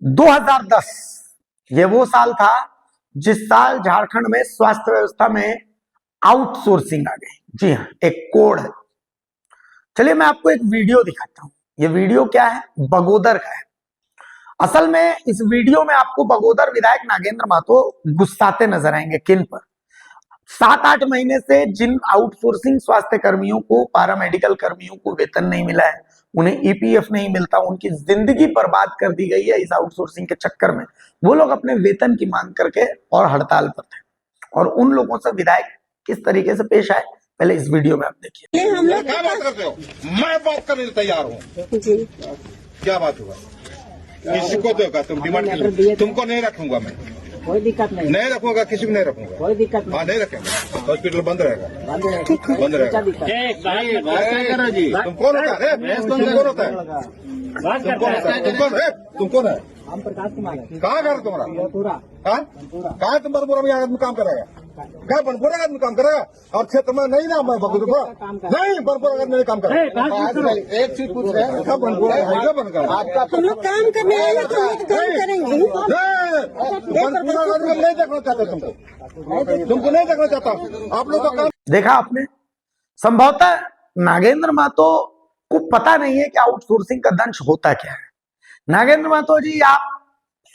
2010 ये वो साल था जिस साल झारखंड में स्वास्थ्य व्यवस्था में आउटसोर्सिंग आ गई। जी हाँ, एक कोड है। चलिए मैं आपको एक वीडियो दिखाता हूं। ये वीडियो क्या है? बगोदर का है। असल में इस वीडियो में आपको बगोदर विधायक नागेंद्र महतो गुस्साते नजर आएंगे। किन पर? 7-8 महीने से जिन आउटसोर्सिंग स्वास्थ्य कर्मियों को, पैरामेडिकल कर्मियों को वेतन नहीं मिला है, उन्हें ईपीएफ नहीं मिलता, उनकी जिंदगी बर्बाद कर दी गई है इस आउटसोर्सिंग के चक्कर में। वो लोग अपने वेतन की मांग करके और हड़ताल पर थे, और उन लोगों से विधायक किस तरीके से पेश आए, पहले इस वीडियो में आप देखिए। हम लोग क्या बात करते हो? मैं बात करने को तैयार हूँ जी। क्या बात हुआ? किसी को दोगा तुम डिमांड? तुमको नहीं रखूंगा मैं, कोई दिक्कत नहीं रखूंगा, किसी को नहीं रखूंगा, कोई दिक्कत नहीं। हाँ नहीं रखेंगे, हॉस्पिटल बंद रहेगा, बंद रहेगा। तुम कौन होता है? तुम कौन होता है? तुम कौन है? तुम कौन है? हम प्रकाश कुमार है। कहाँ घर तुम्हारा? पूरा कहाँ तुम बनपुरा में आदमी काम करेगा? क्या बनपुरा आदमी काम करेगा? और क्षेत्र में नहीं ना, मैं बगुदपुरा नहीं, बनपुरा आदमी काम करेगा। एक चीज पूछ रहे हैं, बनपुरा है बनकर हम लोग काम करने आए हैं, तो हम लोग काम करेंगे। बनपुरा आदमी नहीं देखना चाहते, तुमको नहीं देखना चाहता। आप लोग का काम देखा आपने? संभवतः नागेंद्र महतो को पता नहीं है कि आउटसोर्सिंग का दंश होता क्या है। नागेंद्र महतो जी, आप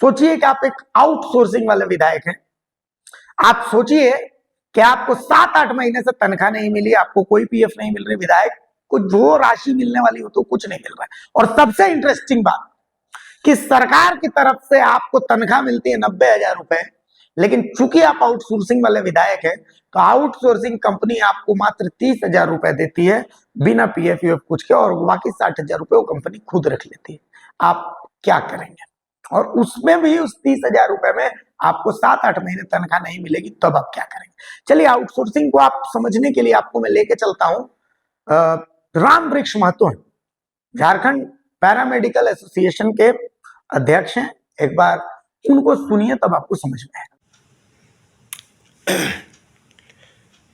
सोचिए कि आप एक आउटसोर्सिंग वाले विधायक हैं। आप सोचिए कि आपको 7-8 महीने से तनख्वाह नहीं मिली, आपको कोई पीएफ नहीं मिल रही, विधायक को जो राशि मिलने वाली हो तो कुछ नहीं मिल रहा है। और सबसे इंटरेस्टिंग बात कि सरकार की तरफ से आपको तनख्वाह मिलती है 90,000 रुपए, लेकिन चूंकि आप आउटसोर्सिंग वाले विधायक हैं तो आउटसोर्सिंग कंपनी आपको मात्र 30,000 रुपए देती है बिना पीएफ कुछ के, और बाकी 60,000 रुपए वो कंपनी खुद रख लेती है। आप क्या करेंगे? और उसमें भी उस 30,000 रुपए में आपको 7-8 महीने तनख्वाह नहीं मिलेगी, तब आप क्या करेंगे? चलिए, आउटसोर्सिंग को आप समझने के लिए आपको मैं लेके चलता हूं। राम वृक्ष महतो हैं, झारखंड पैरामेडिकल एसोसिएशन के अध्यक्ष हैं। एक बार उनको सुनिए, तब आपको समझ में आएगा।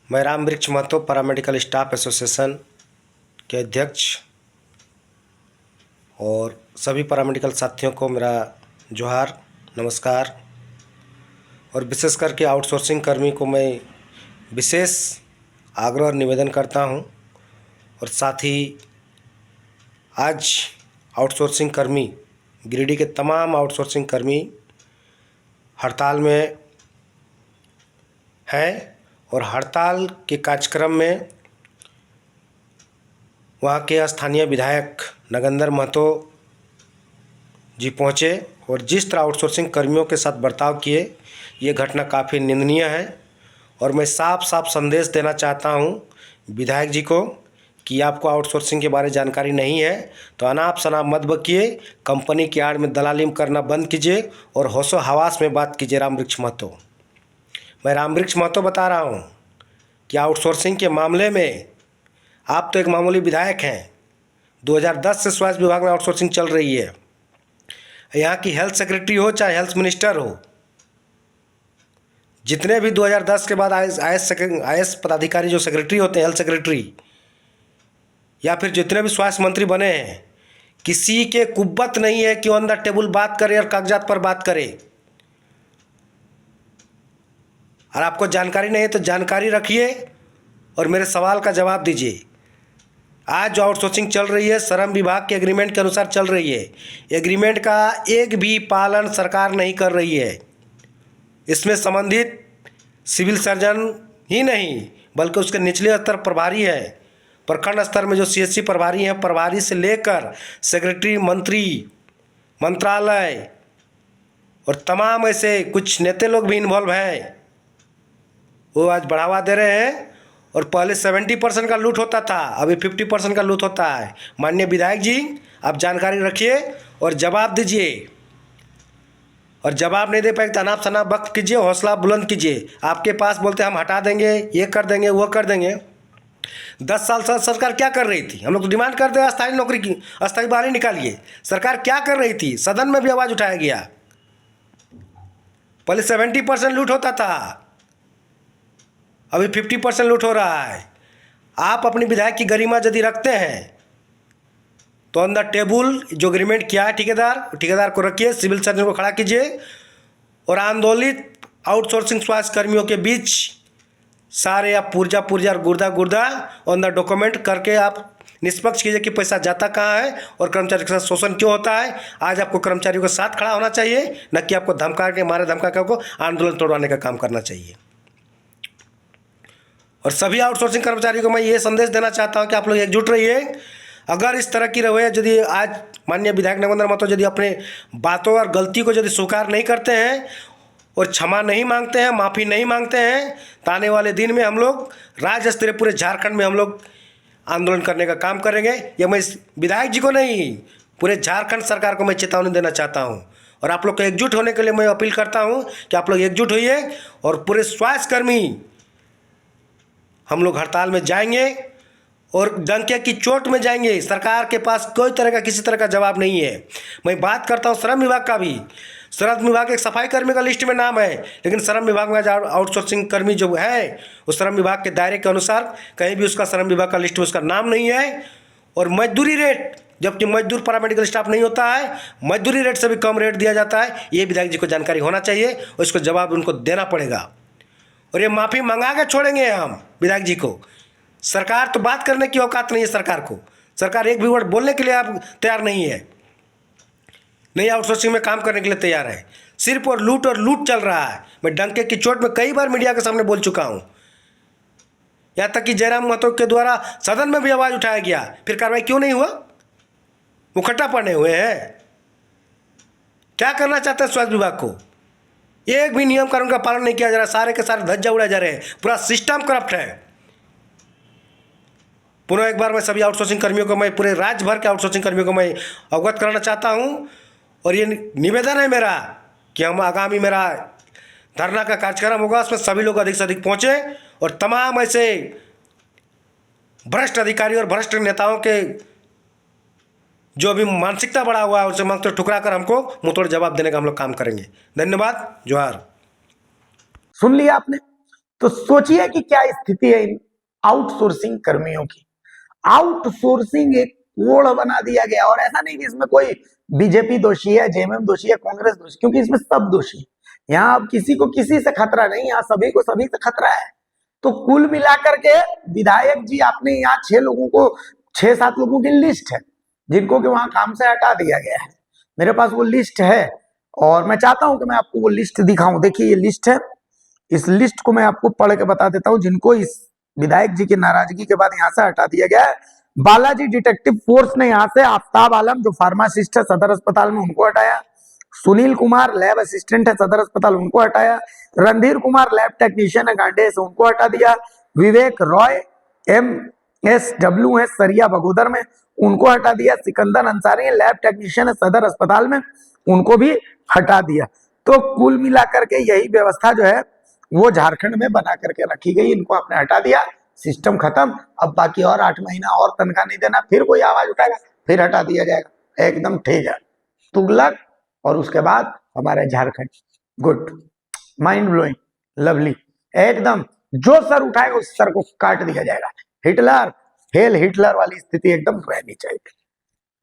मैं राम वृक्ष महतो पैरामेडिकल स्टाफ एसोसिएशन के अध्यक्ष, और सभी पैरामेडिकल साथियों को मेरा जोहार, नमस्कार। और विशेष करके आउटसोर्सिंग कर्मी को मैं विशेष आग्रह और निवेदन करता हूं। और साथ ही आज आउटसोर्सिंग कर्मी, गिरिडीह के तमाम आउटसोर्सिंग कर्मी हड़ताल में हैं, और हड़ताल के कार्यक्रम में वहाँ के स्थानीय विधायक नागेंद्र महतो जी पहुँचे, और जिस तरह आउटसोर्सिंग कर्मियों के साथ बर्ताव किए, ये घटना काफ़ी निंदनीय है। और मैं साफ साफ संदेश देना चाहता हूँ विधायक जी को कि आपको आउटसोर्सिंग के बारे में जानकारी नहीं है तो अनाप शनाप मत बकिए, कंपनी की आड़ में दलाली करना बंद कीजिए और होशो हवास में बात कीजिए। राम वृक्ष महतो, मैं राम वृक्ष महतो बता रहा हूँ कि आउटसोर्सिंग के मामले में आप तो एक मामूली विधायक हैं। 2010 से स्वास्थ्य विभाग में आउटसोर्सिंग चल रही है। यहाँ की हेल्थ सेक्रेटरी हो चाहे हेल्थ मिनिस्टर हो, जितने भी 2010 के बाद आईएएस पदाधिकारी जो सेक्रेटरी होते हैं, हेल्थ सेक्रेटरी, या फिर जितने भी स्वास्थ्य मंत्री बने हैं, किसी के कुव्वत नहीं है कि वो अंदर टेबल बात करे और कागजात पर बात करे। और आपको जानकारी नहीं है तो जानकारी रखिए और मेरे सवाल का जवाब दीजिए। आज जो आउटसोर्सिंग चल रही है, श्रम विभाग के एग्रीमेंट के अनुसार चल रही है। एग्रीमेंट का एक भी पालन सरकार नहीं कर रही है। इसमें संबंधित सिविल सर्जन ही नहीं बल्कि उसके निचले स्तर प्रभारी है, प्रखंड स्तर में जो सीएचसी प्रभारी हैं, प्रभारी से लेकर सेक्रेटरी, मंत्री, मंत्रालय और तमाम ऐसे कुछ नेता लोग भी इन्वॉल्व हैं, वो आज बढ़ावा दे रहे हैं। और पहले 70% का लूट होता था, अभी 50% का लूट होता है। माननीय विधायक जी, आप जानकारी रखिए और जवाब दीजिए, और जवाब नहीं दे पाए तो अनाप शनाप वक्त कीजिए, हौसला बुलंद कीजिए। आपके पास बोलते हम हटा देंगे, ये कर देंगे, वो कर देंगे। 10 साल से सरकार क्या कर रही थी? हम लोग तो डिमांड करते हैं अस्थायी नौकरी की, अस्थायी बहाली निकालिए। सरकार क्या कर रही थी? सदन में भी आवाज़ उठाया गया। पहले 70% लूट होता था, अभी 50% लूट हो रहा है। आप अपनी विधायक की गरिमा यदि रखते हैं तो ऑन द टेबल जो एग्रीमेंट किया है ठेकेदार को रखिए, सिविल सर्जन को खड़ा कीजिए और आंदोलित आउटसोर्सिंग स्वास्थ्य कर्मियों के बीच सारे आप पुर्जा और गुर्दा ऑन द डॉक्यूमेंट करके आप निष्पक्ष कीजिए कि पैसा जाता कहाँ है और कर्मचारी के साथ शोषण क्यों होता है। आज आपको कर्मचारियों के साथ खड़ा होना चाहिए, न कि आपको धमका के को आंदोलन तोड़वाने का काम करना चाहिए। और सभी आउटसोर्सिंग कर्मचारियों को मैं ये संदेश देना चाहता हूँ कि आप लोग एकजुट रहिए। अगर इस तरह की रवैया यदि आज माननीय विधायक नागेंद्र महतो यदि अपने बातों और गलती को यदि स्वीकार नहीं करते हैं और क्षमा नहीं मांगते हैं, माफ़ी नहीं मांगते हैं, तो आने वाले दिन में हम लोग राज्य स्तरीय पूरे झारखंड में हम लोग आंदोलन करने का काम करेंगे। यह मैं इस विधायक जी को नहीं, पूरे झारखंड सरकार को मैं चेतावनी देना चाहता हूँ। और आप लोग को एकजुट होने के लिए मैं अपील करता हूँ कि आप लोग एकजुट होइए और पूरे स्वास्थ्यकर्मी हम लोग हड़ताल में जाएंगे और डंके की चोट में जाएंगे। सरकार के पास कोई तरह का किसी तरह का जवाब नहीं है। मैं बात करता हूँ श्रम विभाग का भी। श्रम विभाग एक सफाई कर्मी का लिस्ट में नाम है, लेकिन श्रम विभाग में आउटसोर्सिंग कर्मी जो है उस श्रम विभाग के दायरे के अनुसार कहीं भी उसका श्रम विभाग का लिस्ट में उसका नाम नहीं है। और मजदूरी रेट, जबकि मजदूर पैरामेडिकल स्टाफ नहीं होता है, मजदूरी रेट से भी कम रेट दिया जाता है। ये विधायक जी को जानकारी होना चाहिए और इसको जवाब उनको देना पड़ेगा। और ये माफ़ी मंगा के छोड़ेंगे हम विधायक जी को। सरकार तो बात करने की औकात नहीं है सरकार को। सरकार एक भी वर्ड बोलने के लिए आप तैयार नहीं है, नहीं आउटसोर्सिंग में काम करने के लिए तैयार है। सिर्फ और लूट चल रहा है। मैं डंके की चोट में कई बार मीडिया के सामने बोल चुका हूँ। यहाँ तक कि जयराम महतो के द्वारा सदन में भी आवाज़ उठाया गया, फिर कार्रवाई क्यों नहीं हुआ? मुखट्टा पड़े हुए हैं। क्या करना चाहते हैं स्वास्थ्य विभाग को? एक भी नियम कानून का पालन नहीं किया जा रहा, सारे के सारे धज्जा उड़ाए जा रहे हैं। पूरा सिस्टम करप्ट है। पुनः एक बार मैं सभी आउटसोर्सिंग कर्मियों को, मैं पूरे राज्य भर के आउटसोर्सिंग कर्मियों को मैं अवगत कराना चाहता हूं और ये निवेदन है मेरा कि हम आगामी मेरा धरना का कार्यक्रम होगा, उसमें सभी लोग अधिक से अधिक पहुंचे और तमाम ऐसे भ्रष्ट अधिकारी और भ्रष्ट नेताओं के जो अभी मानसिकता बढ़ा हुआ है उसे मंत्र ठुकरा कर हमको मुंहतोड़ जवाब देने का हम लोग काम करेंगे। धन्यवाद। जोहार। सुन लिया आपने? तो सोचिए कि क्या स्थिति है इन आउटसोर्सिंग कर्मियों की। आउटसोर्सिंग एक कोड बना दिया गया और ऐसा नहीं कि इसमें कोई बीजेपी दोषी है, जेएमएम दोषी है, कांग्रेस दोषी, क्योंकि इसमें सब दोषी है। यहाँ अब किसी को किसी से खतरा नहीं, यहाँ सभी को सभी से खतरा है। तो कुल मिलाकर के विधायक जी आपने यहाँ 6-7 लोगों की लिस्ट है जिनको कि वहां काम से हटा दिया गया है। मेरे पास वो लिस्ट है और मैं चाहता हूं कि मैं आपको वो लिस्ट दिखाऊं। देखिए ये लिस्ट है, इस लिस्ट को मैं आपको पढ़ के बता देता हूं जिनको इस विधायक जी की नाराजगी के बाद यहाँ से हटा दिया गया है। बालाजी डिटेक्टिव फोर्स ने यहाँ से आफ्ताब आलम जो फार्मासिस्ट है सदर अस्पताल में, उनको हटाया। सुनील कुमार लैब असिस्टेंट है सदर अस्पताल, उनको हटाया। रणधीर कुमार लैब टेक्नीशियन है गांडे से, उनको हटा दिया। विवेक रॉय MSW है सरिया बगोदर में, उनको हटा दिया। सिकंदर अंसारी लैब टेक्नीशियन है सदर अस्पताल में, उनको भी हटा दिया। तो कुल मिलाकर के यही व्यवस्था जो है वो झारखंड में बना करके रखी गई। इनको आपने हटा दिया, सिस्टम खत्म। अब बाकी और 8 महीना और तनख्वाह नहीं देना, फिर कोई आवाज उठाएगा फिर हटा दिया जाएगा। एकदम ठीक है, तुगलक। और उसके बाद हमारे Jharkhand, good, mind blowing, lovely, एकदम जो सर उठाएगा उस सर को काट दिया जाएगा। हिटलर फेल हिटलर वाली स्थिति एकदम रहनी चाहिए।